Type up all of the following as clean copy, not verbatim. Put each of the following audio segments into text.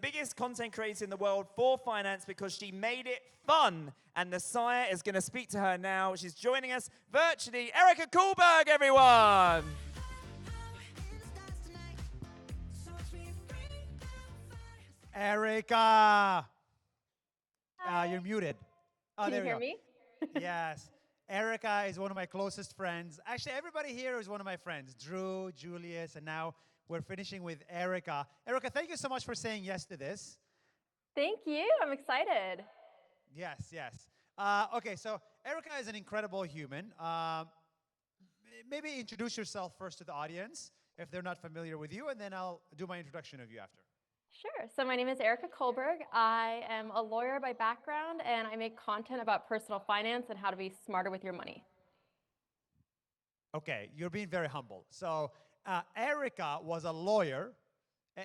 biggest content creator in the world for finance because she made it fun. And the sire is going to speak to her now. She's joining us virtually. Erika Kullberg, everyone. Erika, you're muted. Oh, Can there you we hear go. me? Yes. Erika is one of my closest friends. Actually, everybody here is one of my friends. Drew, Julius, and now we're finishing with Erika. Erika, thank you so much for saying yes to this. Thank you. I'm excited. Yes, yes. Okay, so Erika is an incredible human. Maybe introduce yourself first to the audience if they're not familiar with you, and then I'll do my introduction of you after. Sure. So my name is Erika Kullberg. I am a lawyer by background, and I make content about personal finance and how to be smarter with your money. Okay, you're being very humble. So Erika was a lawyer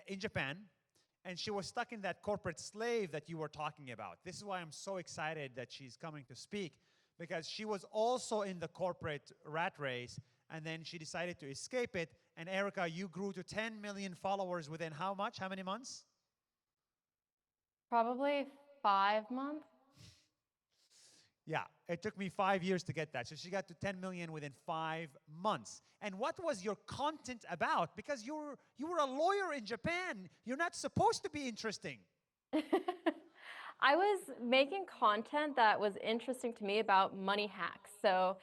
in Japan, and she was stuck in that corporate slave that you were talking about. This is why I'm so excited that she's coming to speak, because she was also in the corporate rat race, and then she decided to escape it. And Erika, you grew to 10 million followers within how much? How many months? Probably 5 months. Yeah, it took me 5 years to get that. So she got to 10 million within 5 months. And what was your content about? Because you were a lawyer in Japan. You're not supposed to be interesting. I was making content that was interesting to me about money hacks. So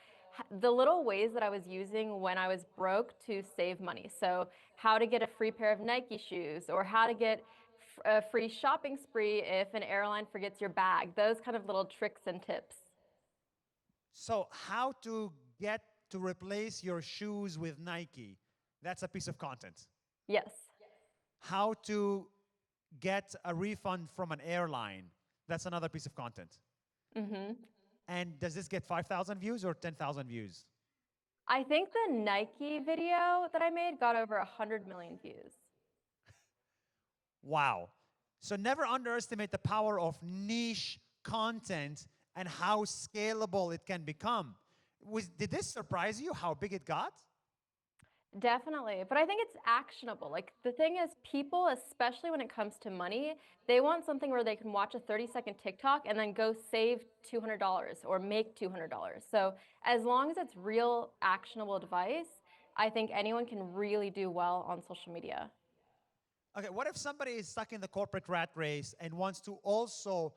the little ways that I was using when I was broke to save money. So how to get a free pair of Nike shoes, or how to get a free shopping spree if an airline forgets your bag. Those kind of little tricks and tips. So how to get to replace your shoes with Nike. That's a piece of content. Yes. How to get a refund from an airline. That's another piece of content. Mm-hmm. And does this get 5,000 views or 10,000 views? I think the Nike video that I made got over 100 million views. Wow. So never underestimate the power of niche content and how scalable it can become. Did this surprise you how big it got? Definitely. But I think it's actionable. Like, the thing is, people, especially when it comes to money, they want something where they can watch a 30-second TikTok and then go save $200 or make $200. So as long as it's real actionable advice, I think anyone can really do well on social media. Okay, what if somebody is stuck in the corporate rat race and wants to also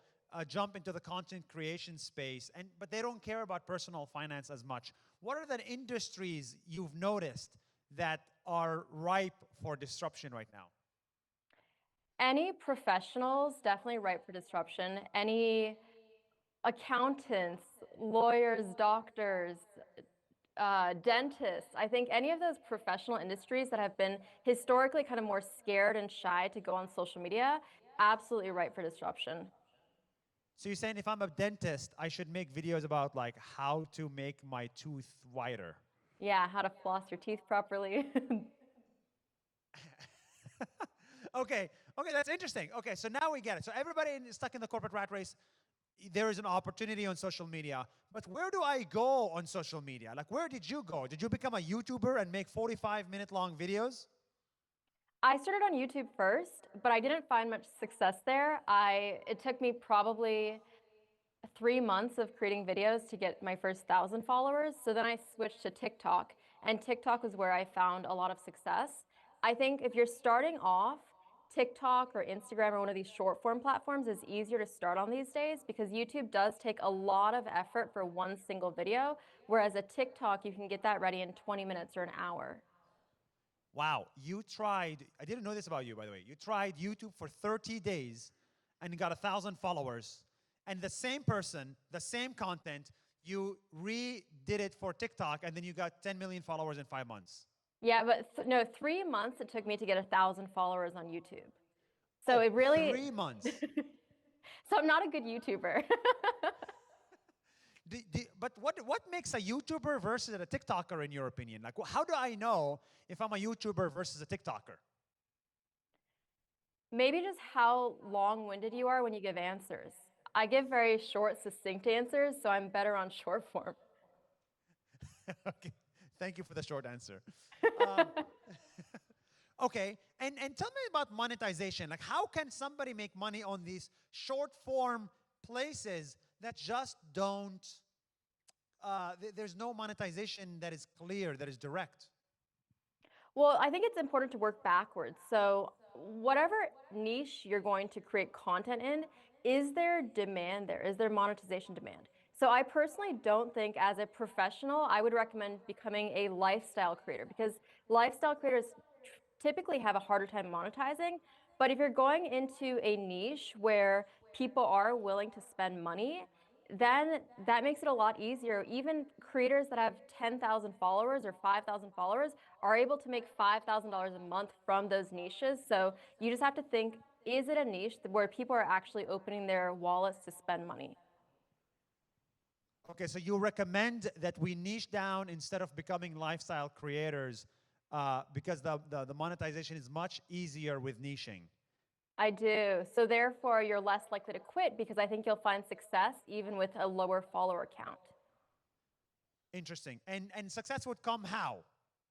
jump into the content creation space, but they don't care about personal finance as much? What are the industries you've noticed that are ripe for disruption right now? Any professionals, definitely ripe for disruption. Any accountants, lawyers, doctors, dentists. I think any of those professional industries that have been historically kind of more scared and shy to go on social media, absolutely ripe for disruption. So you're saying if I'm a dentist, I should make videos about like how to make my tooth whiter? Yeah, how to floss your teeth properly. Okay, that's interesting. Okay, so now we get it. So everybody is stuck in the corporate rat race. There is an opportunity on social media. But where do I go on social media? Like, where did you go? Did you become a YouTuber and make 45-minute long videos? I started on YouTube first, but I didn't find much success there. It took me probably 3 months of creating videos to get my first 1,000 followers. So then I switched to TikTok, and TikTok was where I found a lot of success. I think if you're starting off, TikTok or Instagram or one of these short form platforms is easier to start on these days, because YouTube does take a lot of effort for one single video, whereas a TikTok, you can get that ready in 20 minutes or an hour. Wow, you tried, I didn't know this about you, by the way. You tried YouTube for 30 days and you got 1,000 followers. And the same person, the same content, you redid it for TikTok and then you got 10 million followers in 5 months. Yeah, but no, 3 months it took me to get 1,000 followers on YouTube. So Oh, it really... 3 months. So I'm not a good YouTuber. But what makes a YouTuber versus a TikToker in your opinion? Like, how do I know if I'm a YouTuber versus a TikToker? Maybe just how long-winded you are when you give answers. I give very short, succinct answers, so I'm better on short form. Okay, thank you for the short answer. Okay, and tell me about monetization. Like, how can somebody make money on these short form places that just don't, there's no monetization that is clear, that is direct? Well, I think it's important to work backwards. So, whatever niche you're going to create content in, is there demand there? Is there monetization demand? So, I personally don't think as a professional, I would recommend becoming a lifestyle creator because lifestyle creators typically have a harder time monetizing. But if you're going into a niche where people are willing to spend money, then that makes it a lot easier. Even creators that have 10,000 followers or 5,000 followers are able to make $5,000 a month from those niches. So you just have to think, is it a niche where people are actually opening their wallets to spend money? Okay, so you recommend that we niche down instead of becoming lifestyle creators because the monetization is much easier with niching. I do. So therefore, you're less likely to quit because I think you'll find success even with a lower follower count. Interesting. And success would come how?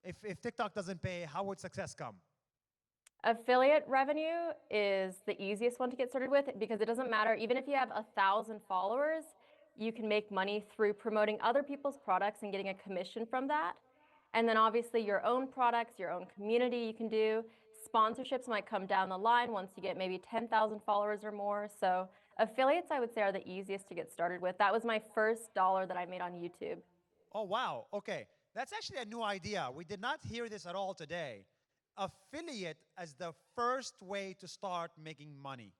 If TikTok doesn't pay, how would success come? Affiliate revenue is the easiest one to get started with because it doesn't matter. Even if you have 1,000 followers, you can make money through promoting other people's products and getting a commission from that. And then obviously your own products, your own community you can do. Sponsorships might come down the line once you get maybe 10,000 followers or more. So affiliates, I would say, are the easiest to get started with. That was my first dollar that I made on YouTube. Oh, wow. Okay. That's actually a new idea. We did not hear this at all today. Affiliate as the first way to start making money.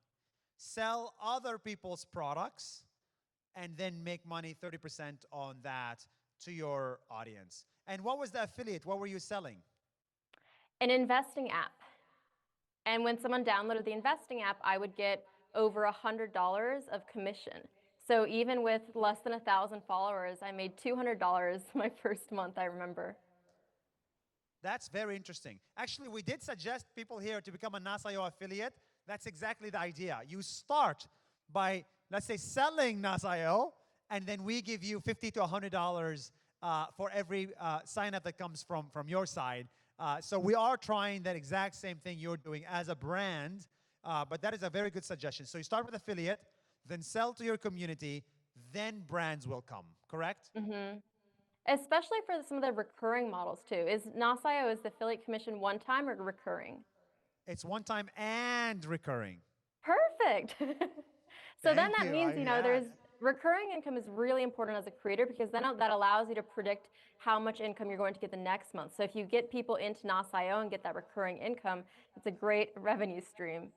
Sell other people's products and then make money 30% on that to your audience. And what was the affiliate? What were you selling? An investing app. And when someone downloaded the investing app, I would get over $100 of commission. So even with less than 1,000 followers, I made $200 my first month, I remember. That's very interesting. Actually, we did suggest people here to become a Nas.io affiliate. That's exactly the idea. You start by, let's say, selling Nas.io, and then we give you $50 to $100 for every sign up that comes from your side. So we are trying that exact same thing you're doing as a brand, but that is a very good suggestion. So you start with affiliate, then sell to your community, then brands will come, correct? Mm-hmm. Especially for some of the recurring models too. Is Nas.io, is the affiliate commission one time or recurring? It's one time and recurring. Perfect. So then Thank that you. means, there's recurring income is really important as a creator because then that allows you to predict how much income you're going to get the next month. So if you get people into Nas.io and get that recurring income, it's a great revenue stream.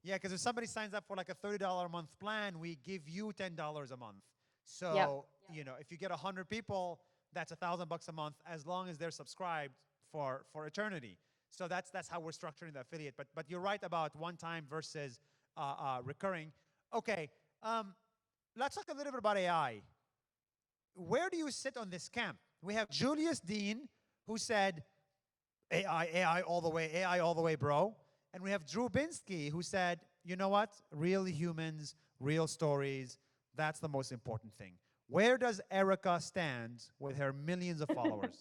Yeah, because if somebody signs up for like a $30 a month plan, we give you $10 a month. Yep. So, if you get 100 people, that's $1,000 a month as long as they're subscribed for eternity. So that's how we're structuring the affiliate. But you're right about one time versus recurring. Okay, let's talk a little bit about AI. Where do you sit on this camp? We have Julius Dean, who said, AI all the way, AI all the way, bro. And we have Drew Binsky, who said, you know what? Real humans, real stories, that's the most important thing. Where does Erika stand with her millions of followers?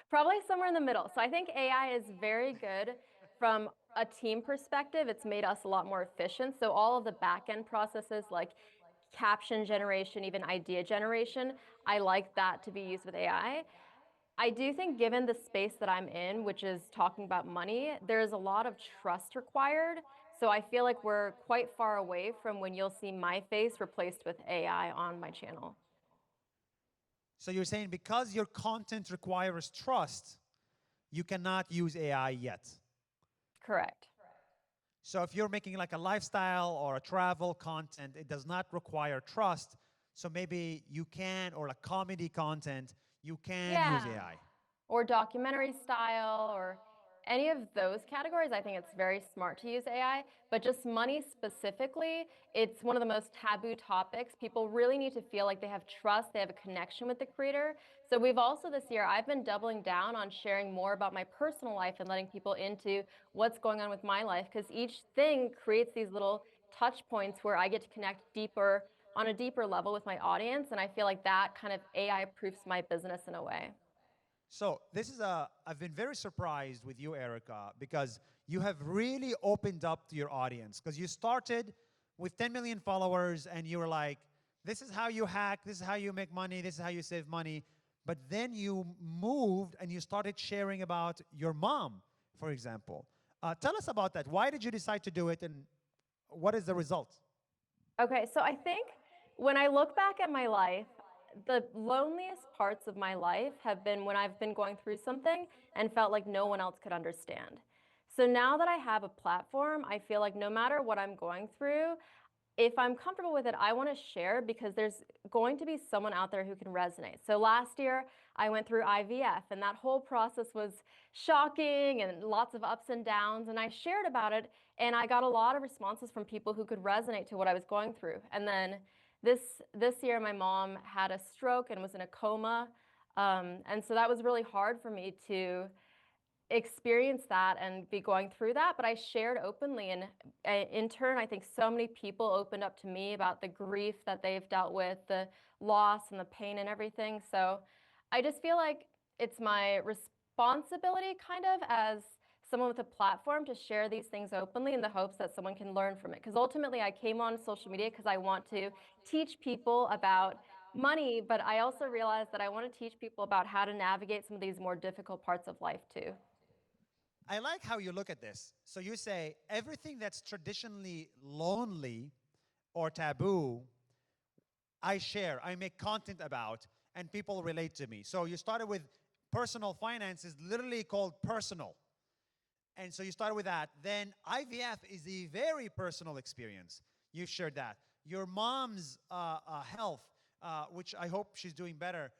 Probably somewhere in the middle. So I think AI is very good from a team perspective. It's made us a lot more efficient. So all of the back end processes like caption generation, even idea generation, I like that to be used with AI. I do think given the space that I'm in, which is talking about money, there's a lot of trust required. So I feel like we're quite far away from when you'll see my face replaced with AI on my channel. So you're saying because your content requires trust, you cannot use AI yet. Correct. So if you're making like a lifestyle or a travel content, it does not require trust. So maybe you can, or a comedy content, you can use Yeah. AI. Or documentary style or any of those categories, I think it's very smart to use AI. But just money specifically, it's one of the most taboo topics. People really need to feel like they have trust, they have a connection with the creator. So we've also this year, I've been doubling down on sharing more about my personal life and letting people into what's going on with my life because each thing creates these little touch points where I get to connect deeper on a deeper level with my audience. And I feel like that kind of AI proofs my business in a way. So this is I've been very surprised with you, Erica, because you have really opened up to your audience. Because you started with 10 million followers and you were like, this is how you hack, this is how you make money, this is how you save money. But then you moved and you started sharing about your mom, for example. Tell us about that. Why did you decide to do it and what is the result? Okay, so I think when I look back at my life, the loneliest parts of my life have been when I've been going through something and felt like no one else could understand. So now that I have a platform, I feel like no matter what I'm going through, if I'm comfortable with it, I want to share because there's going to be someone out there who can resonate. So last year, I went through IVF, and that whole process was shocking and lots of ups and downs. And I shared about it, and I got a lot of responses from people who could resonate to what I was going through. And then this year, my mom had a stroke and was in a coma, and so that was really hard for me to experience that and be going through that, but I shared openly, and in turn I think so many people opened up to me about the grief that they've dealt with, the loss and the pain and everything. So I just feel like it's my responsibility kind of as someone with a platform to share these things openly in the hopes that someone can learn from it, because ultimately I came on social media because I want to teach people about money, but I also realized that I want to teach people about how to navigate some of these more difficult parts of life too. I like how you look at this. So you say everything that's traditionally lonely or taboo, I share, I make content about, and people relate to me. So you started with personal finance is literally called personal. And so you started with that. Then IVF is a very personal experience. You shared that. Your mom's health, which I hope she's doing better,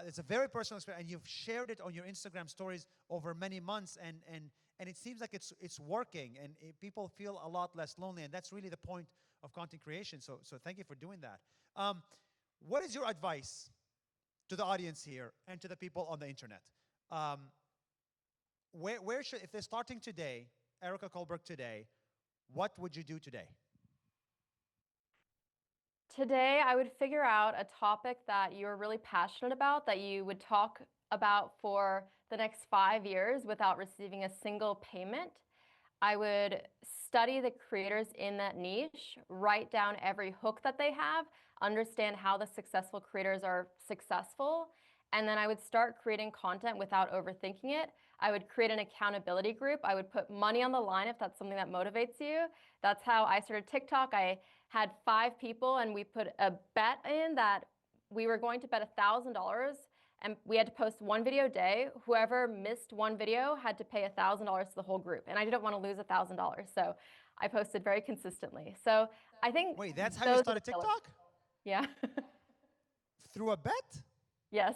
it's a very personal experience, and you've shared it on your Instagram stories over many months, and it seems like it's working, and people feel a lot less lonely, and that's really the point of content creation. So thank you for doing that. What is your advice to the audience here and to the people on the internet? Where should, if they're starting today, Erika Kullberg today, what would you do today? Today, I would figure out a topic that you're really passionate about, that you would talk about for the next 5 years without receiving a single payment. I would study the creators in that niche, write down every hook that they have, understand how the successful creators are successful, and then I would start creating content without overthinking it. I would create an accountability group. I would put money on the line if that's something that motivates you. That's how I started TikTok. I had 5 people, and we put a bet in that we were going to bet $1,000, and we had to post 1 video a day. Whoever missed 1 video had to pay $1,000 to the whole group, and I didn't want to lose $1,000, so I posted very consistently. So I think Wait, that's how you started TikTok? Yeah. Through a bet? Yes.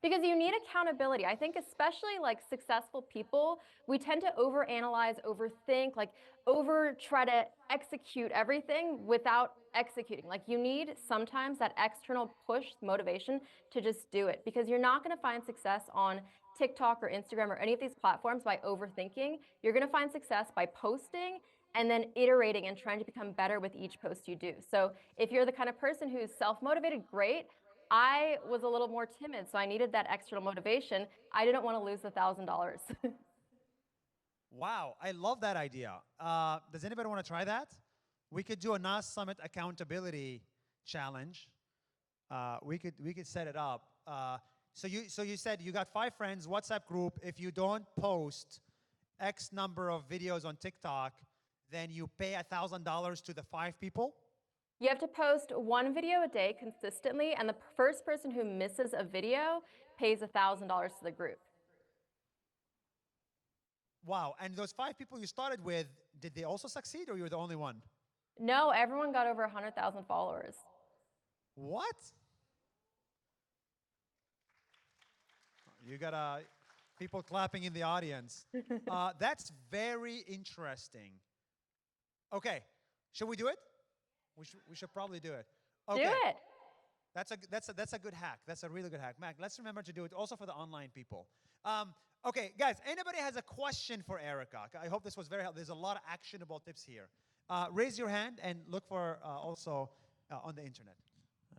Because you need accountability. I think especially like successful people, we tend to overanalyze, overthink, like over try to execute everything without executing. Like you need sometimes that external push, motivation to just do it, because you're not going to find success on TikTok or Instagram or any of these platforms by overthinking. You're going to find success by posting and then iterating and trying to become better with each post you do. So if you're the kind of person who's self-motivated, great. I was a little more timid, so I needed that external motivation. I didn't want to lose $1,000. Wow, I love that idea. Does anybody want to try that? We could do a NAS Summit accountability challenge. We could set it up. So you said you got 5 friends, WhatsApp group. If you don't post X number of videos on TikTok, then you pay $1,000 to the 5 people. You have to post 1 video a day consistently, and the first person who misses a video pays $1,000 to the group. Wow, and those 5 people you started with, did they also succeed, or you were the only one? No, everyone got over 100,000 followers. What? You got people clapping in the audience. That's very interesting. Okay, should we do it? We should probably do it. Okay. Do it. That's a good hack. That's a really good hack. Mac, let's remember to do it also for the online people. Okay, guys, anybody has a question for Erika? I hope this was very helpful. There's a lot of actionable tips here. Raise your hand and look for also on the internet.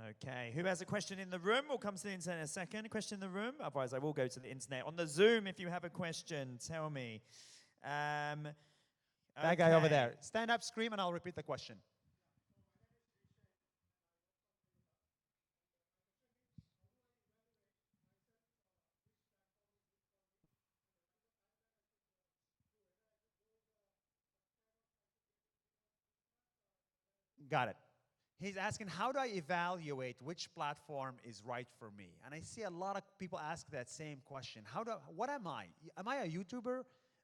Okay, who has a question in the room? We'll come to the internet in a second. A question in the room? Otherwise, I will go to the internet. On the Zoom, if you have a question, tell me. That guy over there. Stand up, scream, and I'll repeat the question. Got it. He's asking, how do I evaluate which platform is right for me? And I see a lot of people ask that same question. What am I? Am I a YouTuber?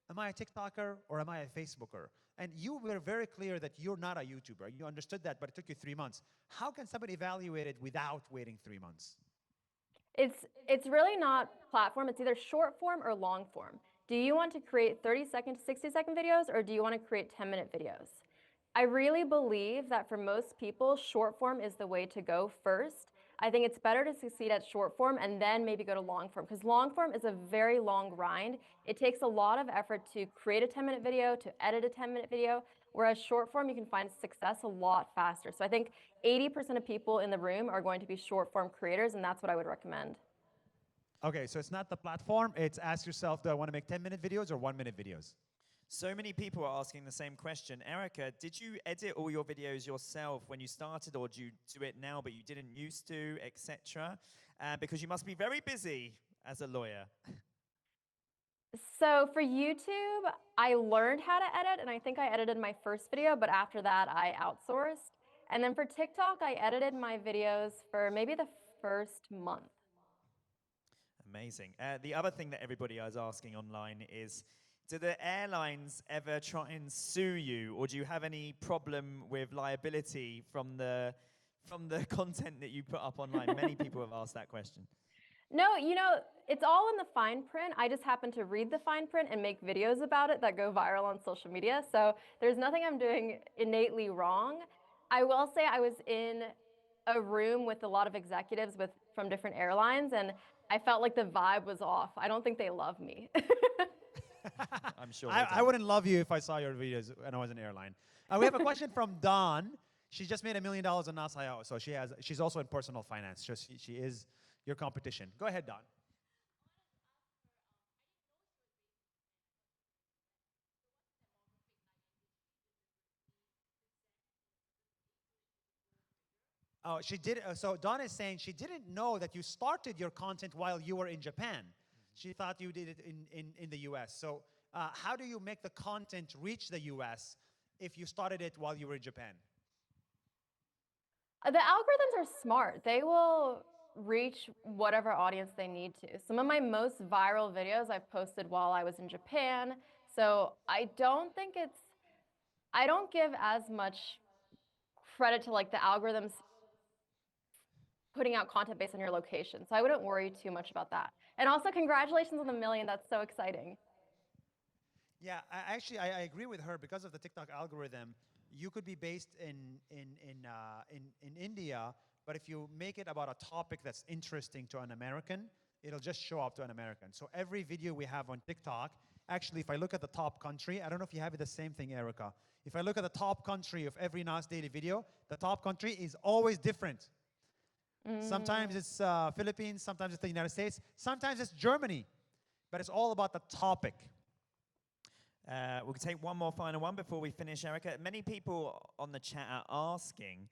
Am I a TikToker? Or am I a Facebooker? And you were very clear that you're not a YouTuber. You understood that, but it took you 3 months. How can somebody evaluate it without waiting 3 months? It's really not platform. It's either short form or long form. Do you want to create 30-second to 60-second videos, or do you want to create 10-minute videos? I really believe that for most people, short form is the way to go first. I think it's better to succeed at short form and then maybe go to long form, because long form is a very long grind. It takes a lot of effort to create a 10-minute video, to edit a 10-minute video, whereas short form, you can find success a lot faster. So I think 80% of people in the room are going to be short form creators, and that's what I would recommend. Okay, so it's not the platform. It's ask yourself, do I want to make 10-minute videos or 1-minute videos? So many people are asking the same question. Erika, did you edit all your videos yourself when you started, or do you do it now but you didn't used to, etc.? Because you must be very busy as a lawyer. So for YouTube, I learned how to edit, and I think I edited my first video, but after that, I outsourced. And then for TikTok, I edited my videos for maybe the first month. Amazing. The other thing that everybody is asking online is, do the airlines ever try and sue you, or do you have any problem with liability from the content that you put up online? Many people have asked that question. No, it's all in the fine print. I just happen to read the fine print and make videos about it that go viral on social media. So there's nothing I'm doing innately wrong. I will say I was in a room with a lot of executives from different airlines, and I felt like the vibe was off. I don't think they love me. I'm sure I wouldn't love you if I saw your videos when I was in an airline. We have a question from Dawn. She just made $1 million on NASA, so she's also in personal finance. So she is your competition. Go ahead, Dawn. Oh, she did. So Dawn is saying she didn't know that you started your content while you were in Japan. She thought you did it in the US. So how do you make the content reach the US if you started it while you were in Japan? The algorithms are smart. They will reach whatever audience they need to. Some of my most viral videos I've posted while I was in Japan. So I don't give as much credit to like the algorithms putting out content based on your location. So I wouldn't worry too much about that. And also congratulations on the 1 million. That's so exciting. Yeah, I agree with her. Because of the TikTok algorithm, you could be based in India, but if you make it about a topic that's interesting to an American, it'll just show up to an American. So every video we have on TikTok, actually, if I look at the top country, I don't know if you have the same thing, Erika. If I look at the top country of every Nas Daily video, the top country is always different. Sometimes it's Philippines, sometimes it's the United States, sometimes it's Germany, but it's all about the topic. We'll take one more final one before we finish, Erika. Many people on the chat are asking,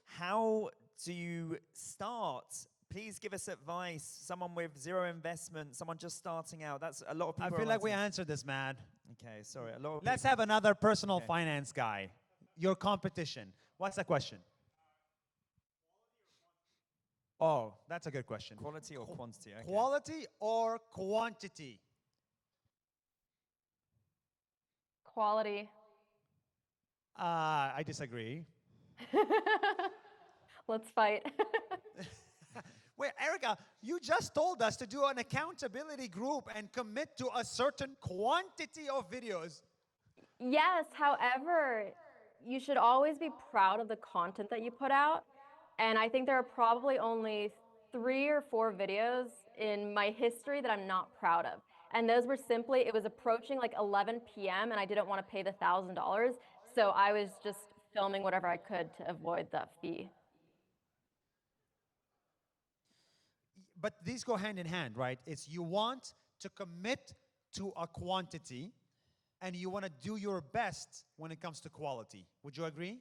how do you start? Please give us advice. Someone with zero investment, someone just starting out. That's a lot of people. I feel like we answered this, man. Okay, sorry. A lot of Let's people. have another personal finance guy. Your competition. What's the question? Oh, that's a good question. Quality or quantity? Okay. Quality or quantity? Quality. I disagree. Let's fight. Wait, Erika, you just told us to do an accountability group and commit to a certain quantity of videos. Yes, however, you should always be proud of the content that you put out. And I think there are probably only 3 or 4 videos in my history that I'm not proud of. And those were simply, it was approaching like 11 p.m. and I didn't want to pay the $1,000. So I was just filming whatever I could to avoid that fee. but these go hand in hand, right? It's you want to commit to a quantity, and you want to do your best when it comes to quality. Would you agree?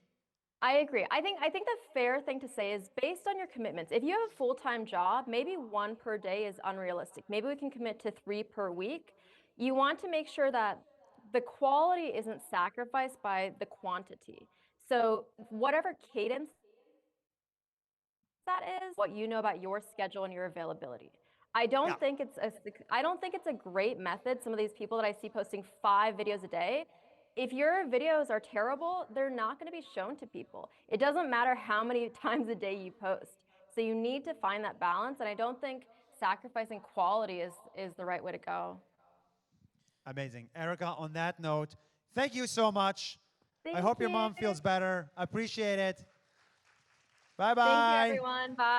I agree. I think the fair thing to say is based on your commitments. If you have a full-time job, maybe one per day is unrealistic. Maybe we can commit to 3 per week. You want to make sure that the quality isn't sacrificed by the quantity. So whatever cadence that is, what you know about your schedule and your availability. Yeah. I don't think it's a great method. Some of these people that I see posting 5 videos a day, if your videos are terrible, they're not going to be shown to people. It doesn't matter how many times a day you post. So you need to find that balance, and I don't think sacrificing quality is the right way to go. Amazing. Erika, on that note, thank you so much. I Thank hope your you. mom feels better. I appreciate it. Thank you, Bye-bye. everyone. Bye.